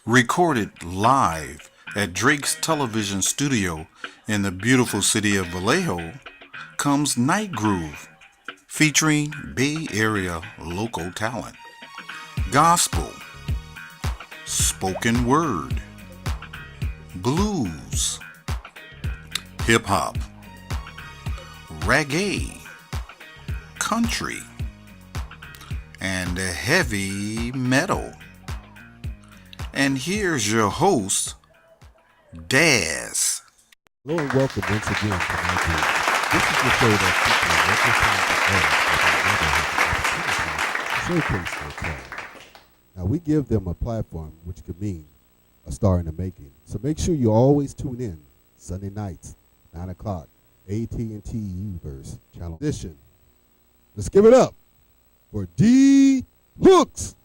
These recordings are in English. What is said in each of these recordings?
Recorded live at Drake's television studio in the beautiful city of Vallejo comes Night Groove, featuring Bay Area local talent, gospel, spoken word, blues, hip hop, reggae, country, and heavy metal. And here's your host, Daz. Hello and welcome once again to my group. This is the show that features representing artists that have never had the opportunity to showcase their talent. Now we give them a platform which could mean a star in the making. So make sure you always tune in Sunday nights, 9 o'clock, AT&T Uverse channel edition. Let's give it up for D Hooks.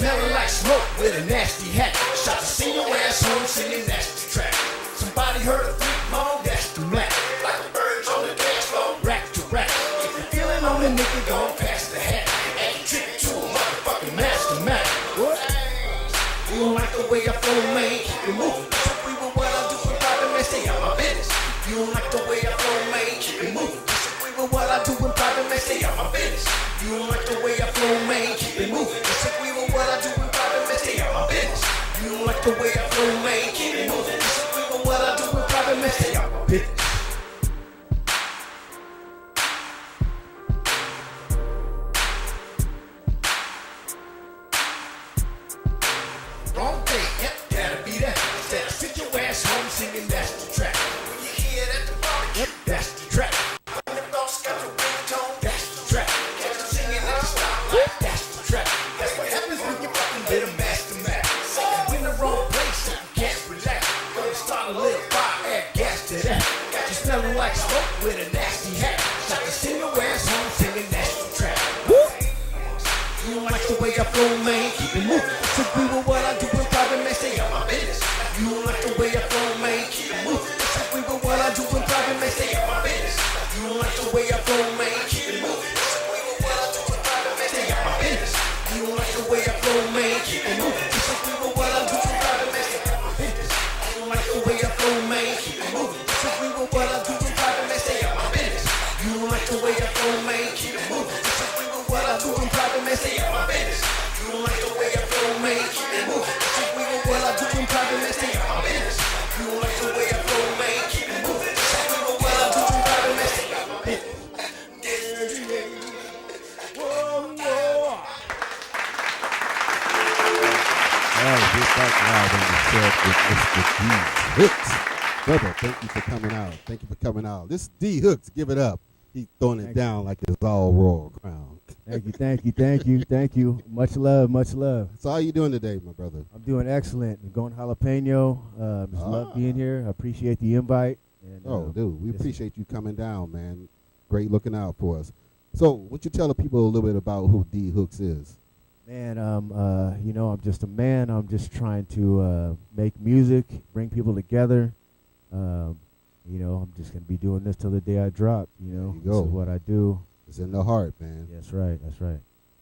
Smelling like smoke with a nasty hat. Shot to see your ass home singing nasty track. the way I flow, man, keep it moving. Disagree with what I do in private, man, stay out my business. You don't like the way I flow, man, keep it moving. Disagree with what I do in private, man, stay out my business. You don't like the way I flow, man, keep it moving. Disagree with what I do in private, man, stay out my business. You don't like the way I flow, man, keep it moving. Disagree with what I do in private, man, stay out my business. Wrong day, yep, gotta be that. Instead of sit your ass home singing, that's the track. When you hear that the barbecue, that's the track. When the boss got the ringtone, that's the track. Catch them singing at the stoplight, that's the track. That's what happens when you fucking bit a master Mac. Singing in the wrong place, so you can't relax. Gonna start a little fire, add gas to that. Got you smelling like smoke with a nasty hat. Shot to send your ass home singing, that's the track. You don't like the way I flow, man, keep it moving. Disagree with what I do in private, man, stay out my business. You don't like the way I flow, man, keep it moving. Disagree with what I do in private, man, stay out my business. You don't like the way I flow, man, keep it moving. Disagree with what I do in private, man, stay out my business. You don't like the way I flow, man, keep it moving. Disagree with what I do in private, man, stay out my business. You don't like the way I flow, man, keep it moving. Disagree with what I do in private, man, stay out my business. You don't like the way I flow, man, keep it moving. Disagree with what I do in private, man, stay out my business. You don't like the way I flow, man, keep it moving. Disagree with what I do in private, man, stay out my business. You don't like the way I flow, man, keep it moving. Disagree with what I do in private, man, stay out my business. Whoa, whoa. All right, we're back live on the set with Mr. D Hooks. Brother, thank you for coming out. Thank you for coming out. This is D Hooks. Give it up. He's throwing it down like it's all Royal Crown. Thank you. Much love. So how you doing today, my brother? I'm doing excellent. I'm going jalapeno. Just love being here. I appreciate the invite. And, Dude, we this- appreciate you coming down, man. Great looking out for us. So, would you tell the people a little bit about who D Hooks is? Man, I'm just a man. I'm just trying to make music, bring people together. I'm just gonna be doing this till the day I drop. There you This go. is what I do. It's in the heart, man. That's right.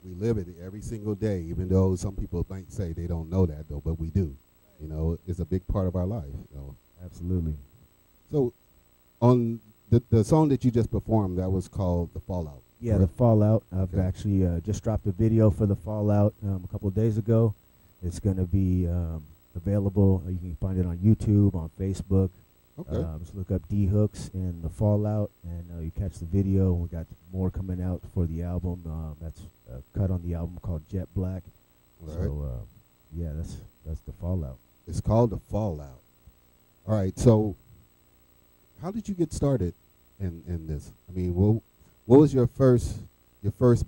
We live it every single day, even though some people might say they don't know that, though, but we do. It's a big part of our life. Absolutely. So, on the song that you just performed, that was called "The Fallout." Yeah, correct? the Fallout. I've Okay. actually just dropped a video for the Fallout a couple of days ago. It's going to be available. You can find it on YouTube, on Facebook. Okay. Just look up D Hooks and the Fallout, and you catch the video. We got more coming out for the album. That's cut on the album called Jet Black. All right. So yeah, that's the Fallout. It's called "The Fallout." All right. So, how did you get started in this? I mean, what was your first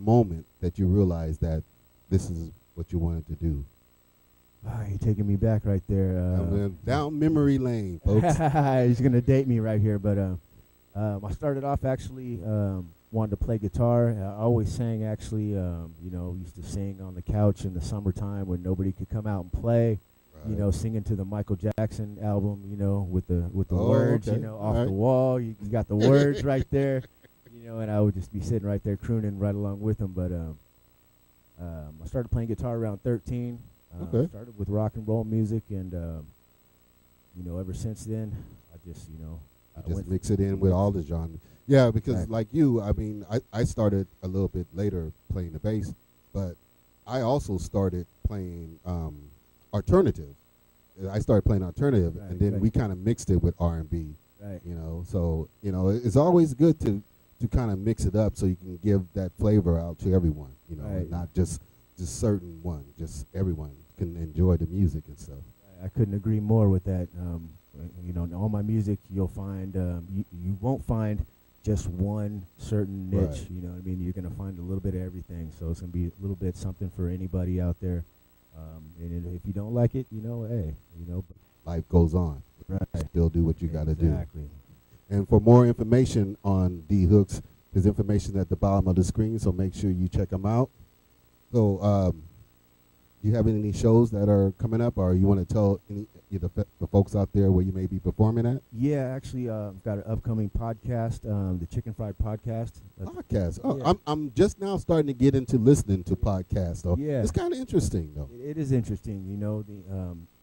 moment that you realized that this is what you wanted to do? You're taking me back right there. Down memory lane, folks. He's gonna date me right here, but I started off actually wanted to play guitar. I always sang actually. Used to sing on the couch in the summertime when nobody could come out and play. Right. Singing to the Michael Jackson album. With the Oh, words. okay. Off All right. the wall. You got the words right there. And I would just be sitting right there crooning right along with him. But I started playing guitar around 13. Okay. Started with rock and roll music, and ever since then, I just I Just went mix it in with all the genres. Yeah, because Right. like you, I mean, I started a little bit later playing the bass, but I also started playing alternative. I started playing alternative, Right, and then right. we kind of mixed it with R&B. right. So it's always good to kind of mix it up so you can give that flavor out to everyone. Right. Not just certain one, just everyone can enjoy the music and stuff. I couldn't agree more with that. In all my music, you'll find you won't find just one certain niche. Right. You know what I mean? You're gonna find a little bit of everything. So it's gonna be a little bit something for anybody out there. And if you don't like it, hey, Life goes on. right. Still do what you got to do. Exactly. And for more information on D Hooks, there's information at the bottom of the screen, so make sure you check them out. So, do you have any shows that are coming up, or you want to tell the folks out there where you may be performing at? Yeah, actually, I've got an upcoming podcast, the Chicken Fried Podcast. Podcast. Oh, Yeah. I'm just now starting to get into listening to podcasts, though. Yeah. It's kind of interesting, though. It is interesting,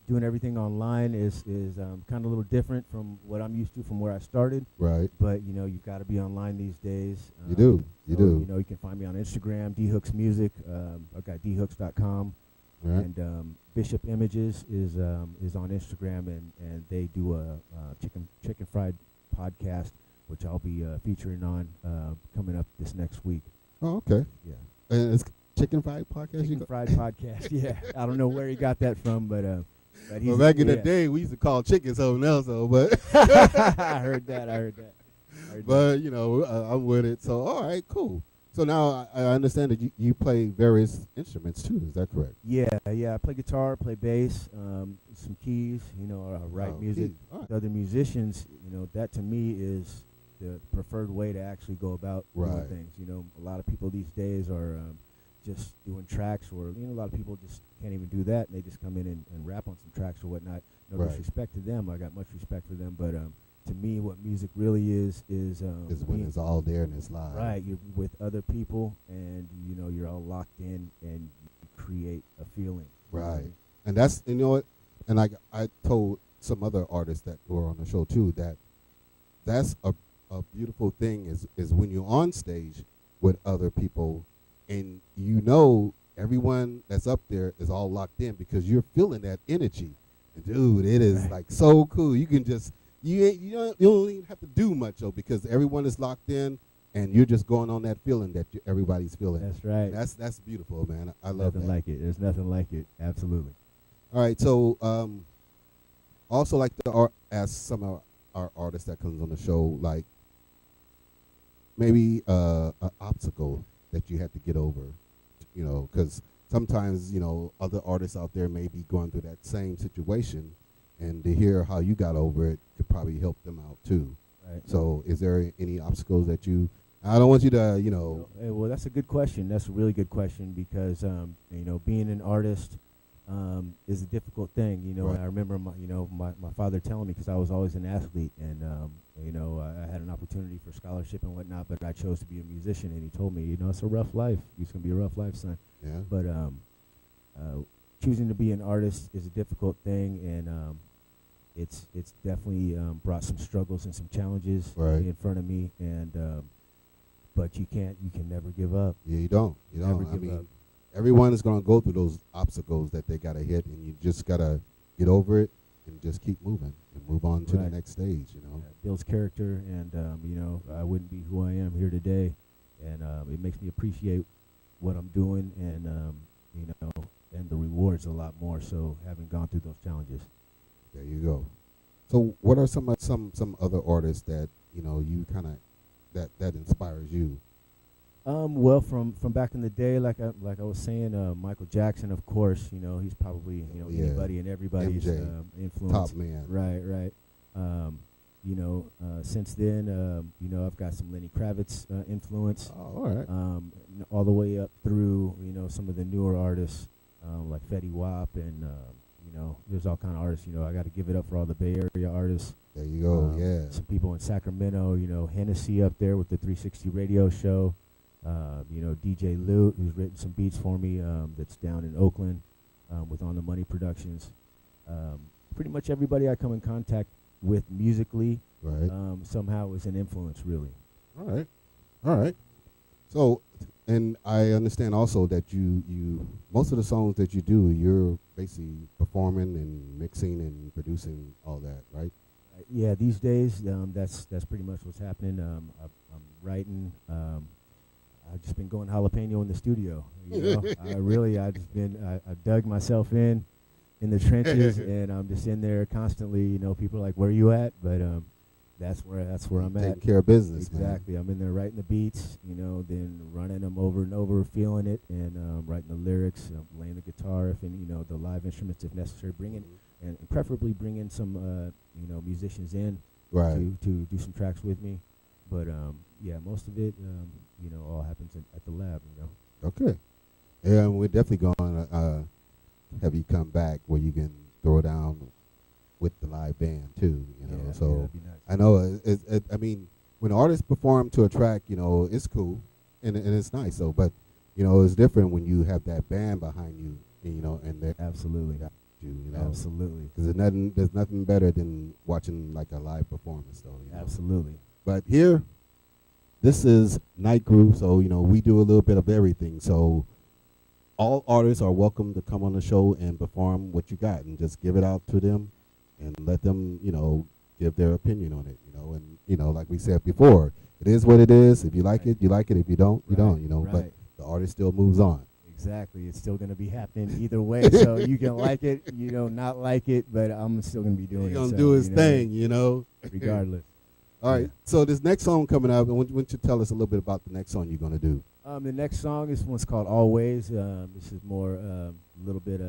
doing everything online is kind of a little different from what I'm used to from where I started. Right. But you've got to be online these days. You do. You so, do. You can find me on Instagram, dhooks music. I've got dhooks.com. Right. And Bishop Images is on Instagram, and they do a chicken fried podcast, which I'll be featuring on coming up this next week. Oh, okay. Yeah. And it's Chicken Fried Podcast. Chicken fried podcast. Yeah. I don't know where he got that from, but he's Well, back in the day, we used to call chicken something else, though. But I heard that. but I'm with it. So all right, cool. So now I understand that you play various instruments too. Is that correct? Yeah. I play guitar, play bass, some keys. I write music. All right. With other musicians, that to me is the preferred way to actually go about doing Right. things. A lot of people these days are just doing tracks, or a lot of people just can't even do that, and they just come in and rap on some tracks or whatnot. No Right. disrespect to them. I got much respect for them, but to me, what music really is Is when being- it's all there and it's live. right. You're with other people, and you're all locked in, and you create a feeling. You know what I Right. mean? And that's what, and I told some other artists that were on the show too that's a beautiful thing is when you're on stage with other people, and everyone that's up there is all locked in because you're feeling that energy. And dude, it is Right. like so cool. You can just you don't even have to do much though, because everyone is locked in and you're just going on that feeling that everybody's feeling. That's right. That's beautiful, man. I love Nothing that. like it. There's nothing like it. Absolutely. All right, so also like to ask some of our artists that comes on the show, like maybe an obstacle that you had to get over, because sometimes other artists out there may be going through that same situation, and to hear how you got over it could probably help them out too. Right. So, is there any obstacles that you? I don't want you to, Well, that's a good question. That's a really good question because being an artist is a difficult thing. Right. I remember my father telling me, because I was always an athlete, and I had an opportunity for scholarship and whatnot, but I chose to be a musician, and he told me, it's a rough life. It's gonna be a rough life, son. yeah, But choosing to be an artist is a difficult thing, and it's definitely brought some struggles and some challenges Right. in front of me, and but you can never give up. yeah, you don't. Never I give mean, up. everyone is going to go through those obstacles that they got to hit, and you just got to get over it and just keep moving and move on to the Right. next stage, Builds character, and I wouldn't be who I am here today, and it makes me appreciate what I'm doing, and and the rewards a lot more. So having gone through those challenges. There you go. So what are some other artists that, you kind of, that inspires you? Well, from back in the day, like I was saying, Michael Jackson, of course, he's probably Yeah. anybody and everybody's MJ, influence. Top man. Right. Since then, I've got some Lenny Kravitz influence, Oh, all right. all the way up through, some of the newer artists like Fetty Wap, and there's all kind of artists. I got to give it up for all the Bay Area artists. There you go. Yeah. Some people in Sacramento, Hennessy up there with the 360 radio show. DJ Lute, who's written some beats for me, that's down in Oakland with On the Money Productions. Pretty much everybody I come in contact with musically Right. somehow is an influence, really. All right. All right. So, and I understand also that you most of the songs that you do, you're basically performing and mixing and producing all that, right? Yeah, these days that's pretty much what's happening. I'm writing. I've just been going jalapeno in the studio. I dug myself in the trenches, and I'm just in there constantly. People are like, "Where are you at?" But that's where I'm Taking at. care of business, man. Exactly. I'm in there writing the beats, then running them over and over, feeling it, and writing the lyrics, playing the guitar if any, the live instruments if necessary, bringing and preferably bring in some musicians in Right. to do some tracks with me. But yeah, most of it all happens at the lab. Okay. Yeah, and we're definitely going to have you come back where you can throw down with the live band too. Yeah, So that'd be nice. I know. I mean, when artists perform to a track, it's cool and it's nice. So, but it's different when you have that band behind you. And they're Absolutely. you, you know. Absolutely. Because there's nothing better than watching like a live performance, though. You know? Absolutely. But here, this is Night Groove, so you know we do a little bit of everything. So all artists are welcome to come on the show and perform what you got, and just give it out to them, and let them, you know, give their opinion on it. You know, and you know, like we said before, it is what it is. If you like it, you like it. If you don't, you don't. You know, but the artist still moves on. Exactly. It's still going to be happening either way. So you can like it, you know, not like it, but I'm still going to be doing it. He's going to do his thing, you know. Regardless. All right. So this next song coming up, and why don't you tell us a little bit about the next song you're going to do? The next song, this one's called Always. This is more a little bit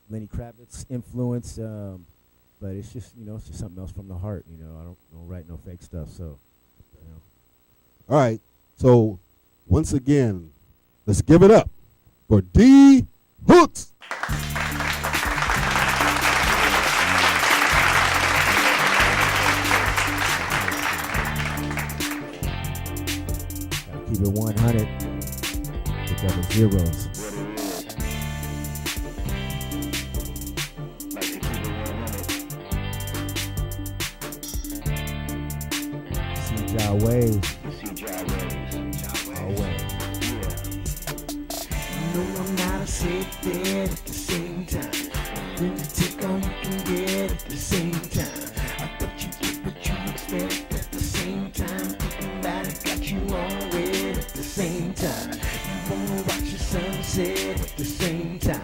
Lenny Kravitz influence, but it's just, you know, it's just something else from the heart. You know, I don't write no fake stuff. So, you know. All right. So once again, let's give it up for D Hooks. Gotta keep it 100 with double zeros. See Jah ways. Always. No, I'm not a safe bet at the same time. When you take all you can get at the same time. I thought you get what you expect at the same time. Thinking about it got you all wet at the same time. You wanna watch the sunset at the same time.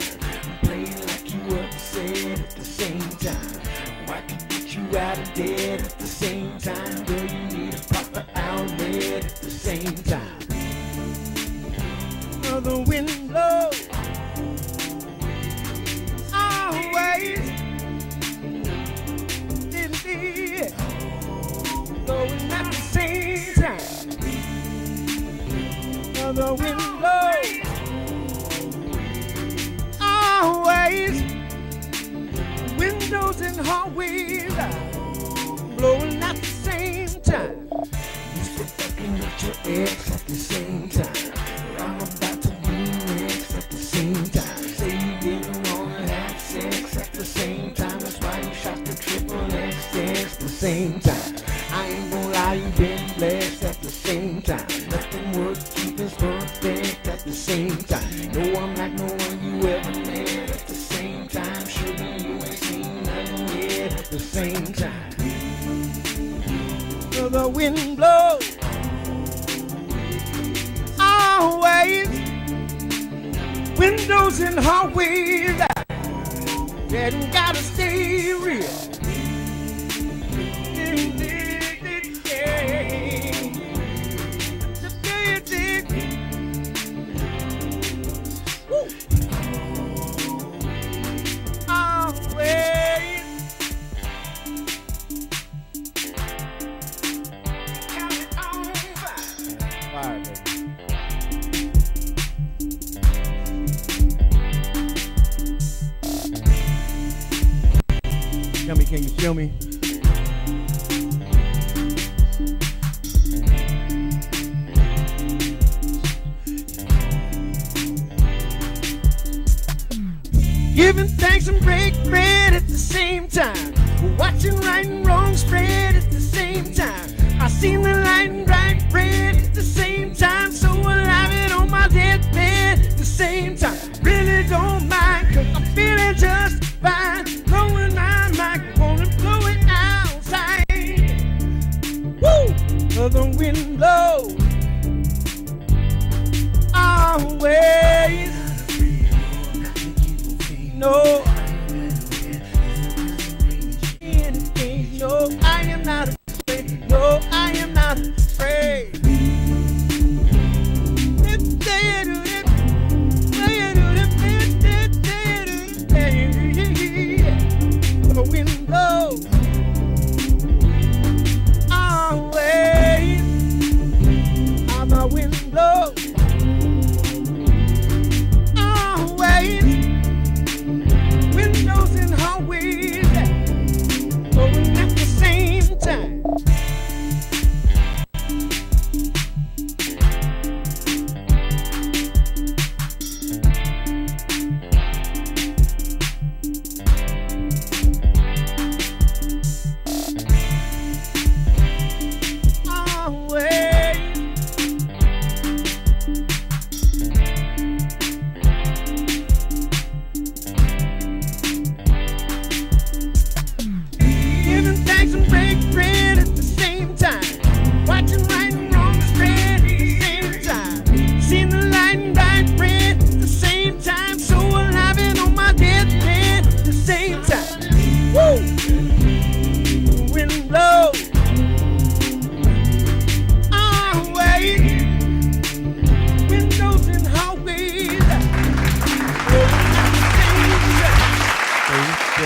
Play like you upset at the same time. I can get you out of debt at the same time. Girl, you need a proper outlet at the same time. The wind blows always, indeed, blowing at the same time. The wind blows always, windows and hallways blowing at the same time. You sit fucking with your ex at the same time. I'm about to do next at the same time. Say you didn't wanna have sex at the same time. That's why you shot the triple X at the same time. I ain't gonna lie, you been blessed at the same time. Nothing worth keeping's perfect at the same time. No, I'm like no one you ever met at the same time. Sugar, you ain't seen nothing yet at the same time. The wind blows always, windows and hallways that gotta stay real. Always. Count it on Fire, baby. Tell me, can you feel me? Giving thanks and break bread at the same time. Watching right and wrong spread at the same time. I seen the light and bright red at the same time. So alive and on my deathbed at the same time. Really don't mind, cause I'm feeling just fine. Blowing my mic, wanna blow it outside. Woo! The wind blows always. No, no, I am not afraid. No, I am not afraid. The wind blows always. The wind blows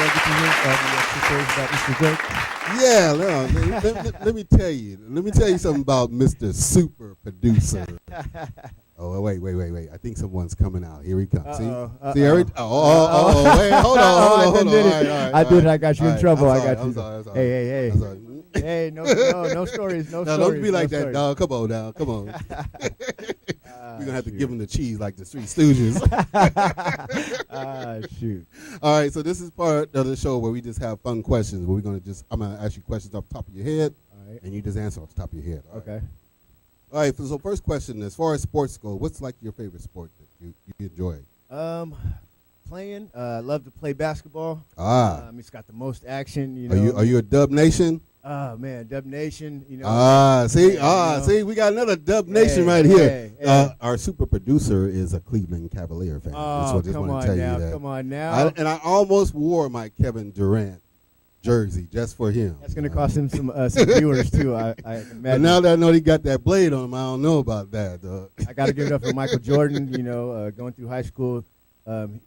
get to hear the extra stories about Mr. Drake? Yeah, no, let me tell you. Let me tell you something about Mr. Super Producer. Oh, wait. I think someone's coming out. Here he comes. See, wait, hold on. All right. I did it. I got you in All trouble. right, I got you. I'm sorry. Hey. I'm sorry. Hey, no stories. No No, stories. don't be like no that, stories. dog. Come on now. Come on. We're going to have to give him the cheese like the Three Stooges. Shoot. All right, so this is part of the show where we just have fun questions. Where I'm going to ask you questions off the top of your head, All right. and you just answer off the top of your head. All right? Okay. All right, so first question, as far as sports go, what's like your favorite sport that you enjoy? Playing. I love to play basketball. It's got the most action. You know. Are you a Dub Nation? Oh man, Dub Nation. You know. See, we got another Dub Nation right here. Hey. Our super producer is a Cleveland Cavalier fan. Oh, just come want on to tell now, you that. come on now. I almost wore my Kevin Durant jersey just for him. That's gonna cost him some viewers too. I imagine. But now that I know he got that blade on him, I don't know about that. I got to give it up for Michael Jordan. You know, going through high school,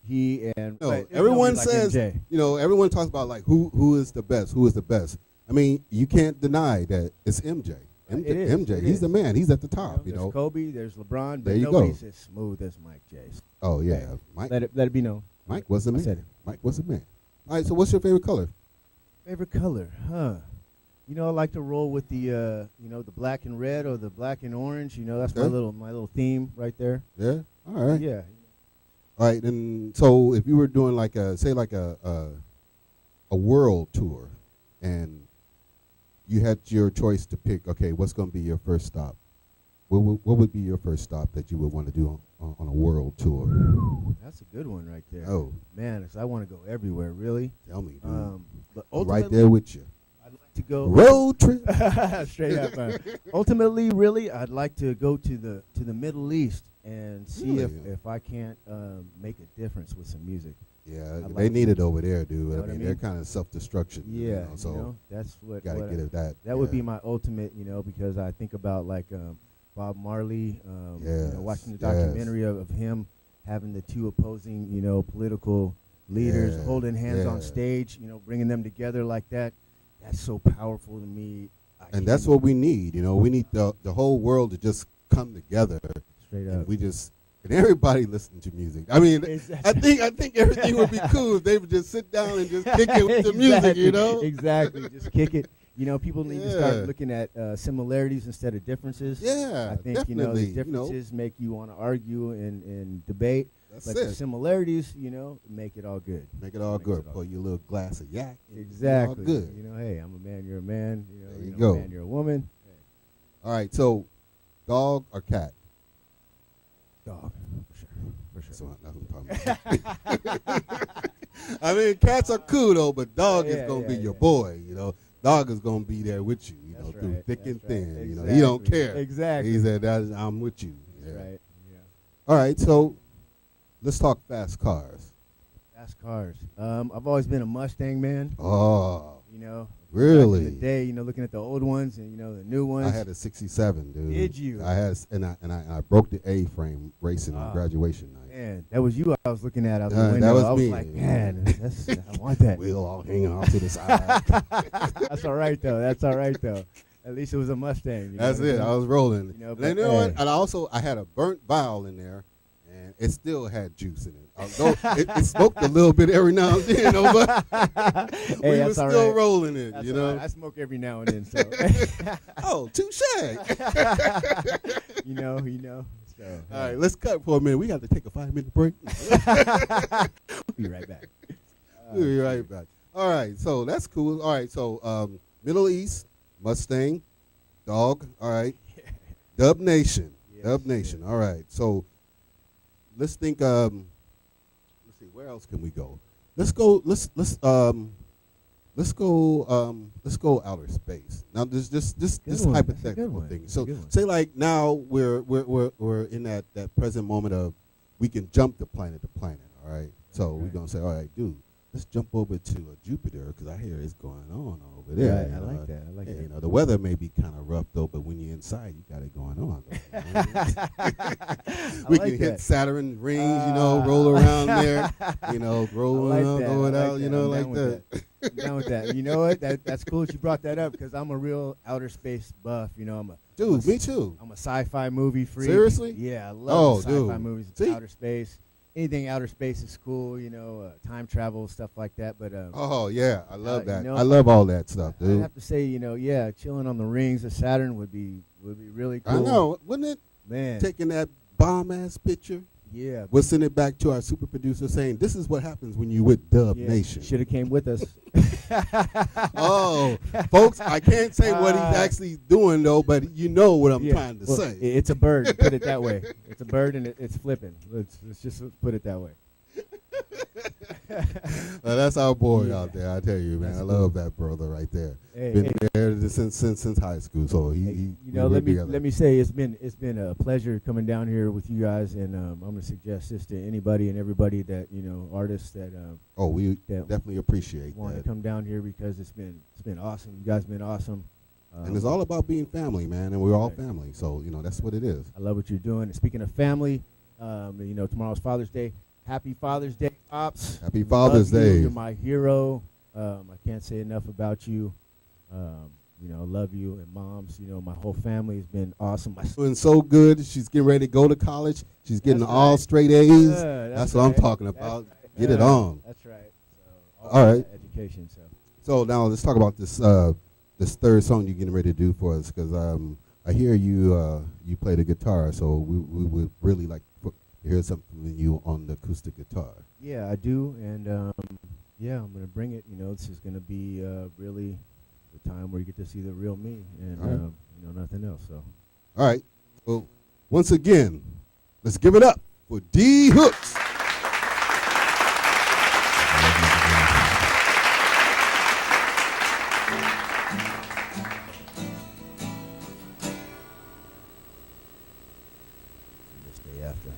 he and everyone like says, MJ. everyone talks about like who is the best, who is the best. I mean, you can't deny that it's MJ. It He's is. the man. He's at the top. There's Kobe, there's LeBron, but There you nobody's go. as smooth as Mike J. Oh yeah, Mike. Let it be known. Mike was the I man. said it. Mike was the man. All right. So, what's your favorite color? Favorite color, huh? You know, I like to roll with the the black and red or the black and orange. You know, that's my Okay. little theme right there. Yeah. All right. Yeah. All right. And so, if you were doing like a world tour, and you had your choice to pick, okay, what's going to be your first stop? What would be your first stop that you would want to do on a world tour? That's a good one right there. Oh, Man, I want to go everywhere, really. tell me, dude. But I'm right ultimately, there with you. I'd like to go Road trip. straight up. Ultimately, really, I'd like to go to the Middle East and see Really? if I can't make a difference with some music. Yeah, I'd they like need to- it over there, dude. know I what I mean, they're mean? kind of self-destruction. Yeah, so that's what. gotta what get it that. That would be my ultimate, because I think about like Bob Marley, Yes, watching the yes. documentary of him having the two opposing, political leaders Yeah, holding hands on yeah. stage, bringing them together like that. That's so powerful to me. And that's what we need. We need the whole world to just come together, Straight and up. and everybody listen to music. I mean, Exactly. I think everything would be cool if they would just sit down and just kick it with the music. Exactly. Just kick it. People need to start Yeah. looking at similarities instead of differences. Yeah, I think definitely. the differences make you want to argue and debate, That's but it. the similarities, make it all good. Make it all Makes good. it all Pour you a little glass of yak. and Exactly. All good. Hey, I'm a man, you're a man. There you I'm go. a man, you're a woman. All right. So, dog or cat? Dog, for sure. So that's what I'm talking about. I mean, cats are cool though, but dog is gonna be your boy. Dog is gonna be there with you. That's through right, thick that's and right. thin. Exactly. He don't care. Exactly. He said, "I'm with you." That's Yeah. right. Yeah. All right. So, let's talk fast cars. Fast cars. I've always been a Mustang man. Oh, Really? really? Back in the day, looking at the old ones and the new ones. I had a '67, dude. Did you? I had, and I broke the A-frame racing on Ah. graduation night. Man, that was you I was looking at out the That window. was I was me. like, man, I want that. Wheel all hanging off to the side. That's all right though. That's all right though. At least it was a Mustang. You know That's what I'm it. saying? I was rolling. You know, And but you know what? hey. And I had a burnt vial in there, and it still had juice in it. Although it smoked a little bit every now and then, but Hey, we were that's all still right. rolling it. That's you all know. right. I smoke every now and then, so Oh, touche. you know. So All right, let's cut for a minute. We got to take a 5-minute break. we'll be right back. We'll be right back. All right, so that's cool. All right, so Middle East, Mustang, dog. All right, Dub Nation, Yes, Dub Nation. All right, so let's think. Let's see, where else can we go? Let's go. Let's go outer space. Now, this Good one. That's a hypothetical good one. thing. That's a So, good one. say like now we're in that present moment of we can jump the planet to planet. All right. So we're Right. gonna say, all right, dude, let's jump over to Jupiter because I hear it's going on over there. Right, you I know. like that. I like Yeah, that. you know, the weather may be kind of rough though, but when you're inside, you got it going on. We like can hit that. Saturn rings, you know, roll around there, you know, I rolling like out, that. going I like out, you that. know, I'm like down with that. I'm down with that. You know what? That's cool that you brought that up because I'm a real outer space buff. You know, Dude, me too. I'm a sci-fi movie freak. Seriously? Yeah, I Oh, love the sci-fi dude. movies. See? Outer space. Anything outer space is cool. You know, time travel stuff like that. But Oh yeah, I love you that. know, I love all that stuff, I dude. have to say, you know, yeah, chilling on the rings of Saturn would be really cool. I know, wouldn't it? Man. Taking that bomb ass picture. Yeah. We'll send it back to our super producer saying, "This is what happens when you with Dub Nation." Should have came with us. Oh, folks, I can't say what he's actually doing though, but you know what I'm Yeah. trying to Well, say. It's a bird. Put it that way. It's a bird and it's flipping. Let's just put it that way. That's our boy Yeah. out there. I tell you, man, That's I cool. love that brother right there. Hey, Been hey, there since high school, so he you we know, work let together. me say it's been a pleasure coming down here with you guys, and I'm gonna suggest this to anybody and everybody that artists that Oh, we that definitely appreciate want to that. come down here because it's been awesome. You guys been awesome. And it's all about being family, man, and we're all Right. family. So that's what it is. I love what you're doing. And speaking of family, tomorrow's Father's Day. Happy Father's Day, Pops. Happy Father's Love you. Day. You're my hero. I can't say enough about you. Love you. And moms, my whole family has been awesome. My Doing so good. She's getting ready to go to college. She's getting That's all right. straight A's. That's That's what I'm right. talking That's about. right. Get it on. That's right. So, All right. Education. So. So now let's talk about this third song you're getting ready to do for us, because I hear you play the guitar, so we would really like to hear something from you on the acoustic guitar. Yeah, I do, and I'm gonna bring it. This is gonna be really the time where you get to see the real me, and All right. nothing else. So. All right. Well, once again, let's give it up for D Hooks. This day after.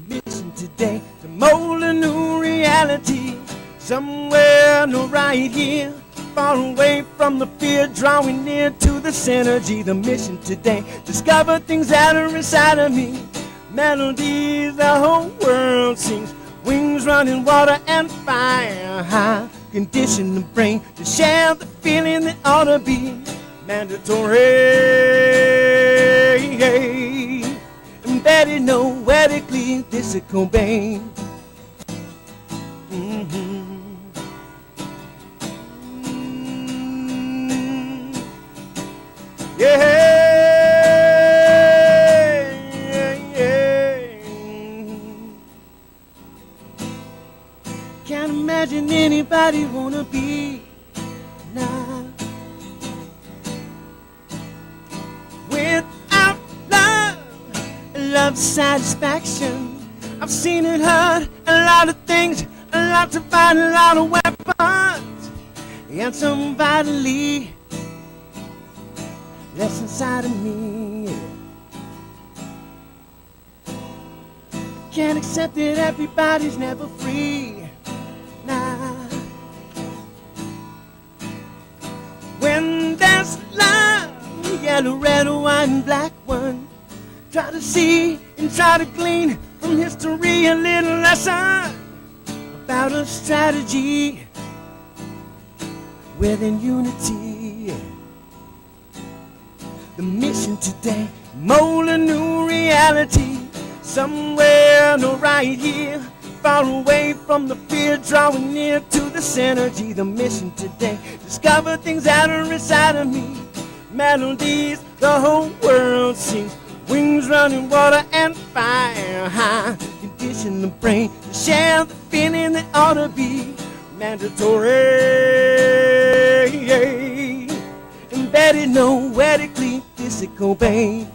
Mission today to mold a new reality. Somewhere, no, right here, far away from the fear, drawing near to the synergy. The mission today, discover things that are inside of me. Melodies the whole world sings. Wings running water and fire high. Condition the brain to share the feeling that ought to be mandatory. Embedded noetically, this is Cobain. Can't imagine anybody wanna be now without love satisfaction. I've seen it hurt a lot of things, a lot to fight, a lot of weapons, and some vitally less inside of me. Can't accept that everybody's never free. Nah. When there's love, yellow, red, white, and black one, try to see and try to glean from history a little lesson about a strategy within unity. The mission today, mold a new reality. Somewhere, no, right here, far away from the fear, drawing near to the synergy. The mission today, discover things that are inside of me. Melodies the whole world sings. Wings running water and fire high. Condition the brain to share the feeling that ought to be mandatory. Embedded noetically, this is Cobain.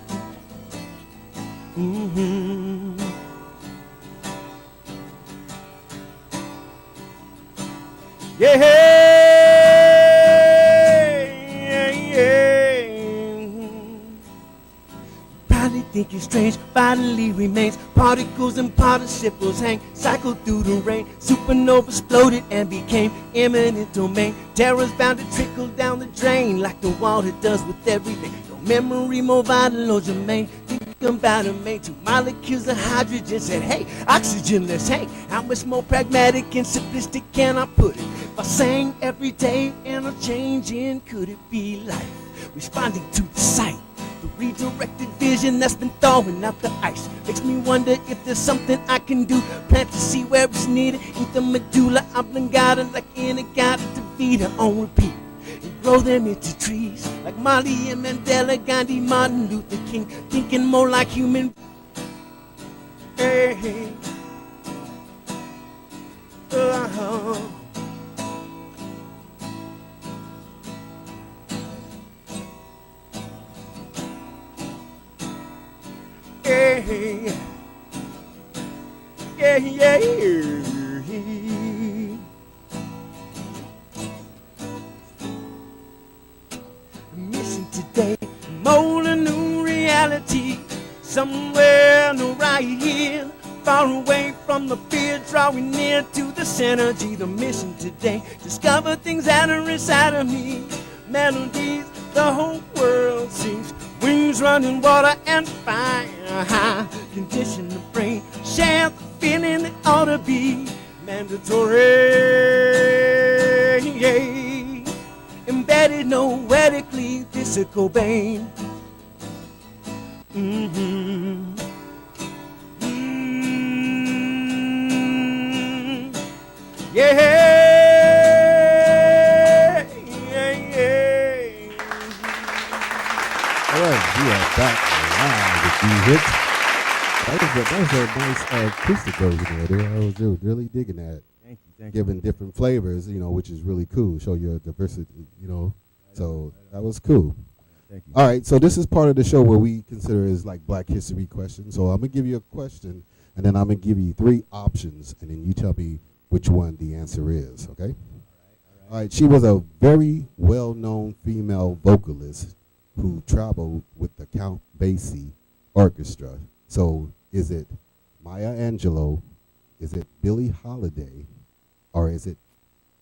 Probably think you're strange, bodily remains, particles and participles hang, cycle through the rain, supernova exploded and became imminent domain, terror's bound to trickle down the drain, like the water does with everything, no memory more vital or germane, thinking about a mate, two molecules of hydrogen said, hey, oxygen, let's hang, how much more pragmatic and simplistic can I put it, if I sang every day and a changing, could it be life, responding to the sight, the redirected vision that's been thawing out the ice. Makes me wonder if there's something I can do. Plant the seed where it's needed. Eat the medulla oblongata like Inagata to Vita on repeat. And grow them into trees like Mali and Mandela, Gandhi, Martin Luther King. Thinking more like human. Hey, hey. Yeah, yeah, yeah. Mission today, mold a new reality. Somewhere, no, right here, far away from the fear, drawing near to the synergy. The mission today, discover things that are inside of me. Melodies, the whole world sings. Wings running water and fire. Condition the brain, share the feeling it ought to be mandatory. Embedded noetically, physical Cobain. Yeah, yeah, yeah. All right, we are back live with D-Hooks. That was a nice acoustic version there. I was really digging that. Thank you. Giving different flavors, which is really cool. Show your diversity, So that was cool. Thank you. All right, so this is part of the show where we consider is like Black History questions. So I'm gonna give you a question, and then I'm gonna give you 3 options, and then you tell me which one the answer is. Okay? All right. She was a very well-known female vocalist who traveled with the Count Basie Orchestra. So is it Maya Angelou? Is it Billie Holiday? Or is it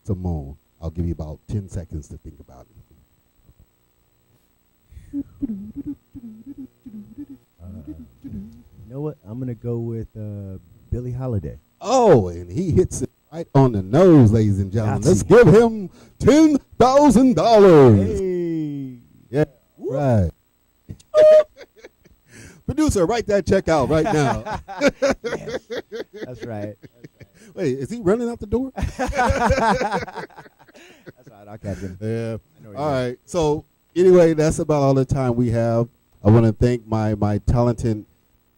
Simone? I'll give you about 10 seconds to think about it. You know what? I'm gonna go with Billie Holiday. Oh, and he hits it right on the nose, ladies and gentlemen. Nazi. Let's give him $10,000. Hey. Yeah, right. Producer, write that check out right now. Yes. That's right. Wait, is he running out the door? That's right. I'll catch him. Yeah. I know All right. So anyway, that's about all the time we have. I want to thank my talented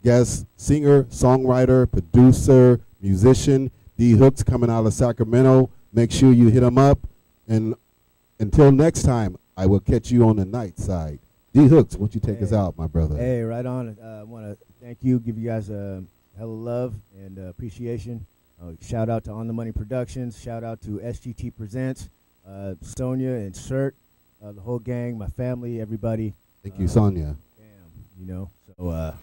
guest, singer, songwriter, producer, musician, D-Hooks, coming out of Sacramento. Make sure you hit him up. And until next time, I will catch you on the night side. D-Hooks, why don't you take us out, my brother? Hey, right on. I want to thank you, give you guys a hell of love and appreciation. Shout out to On the Money Productions. Shout out to SGT Presents, Sonia and Sert, the whole gang, my family, everybody. Thank you, Sonia. Bam, so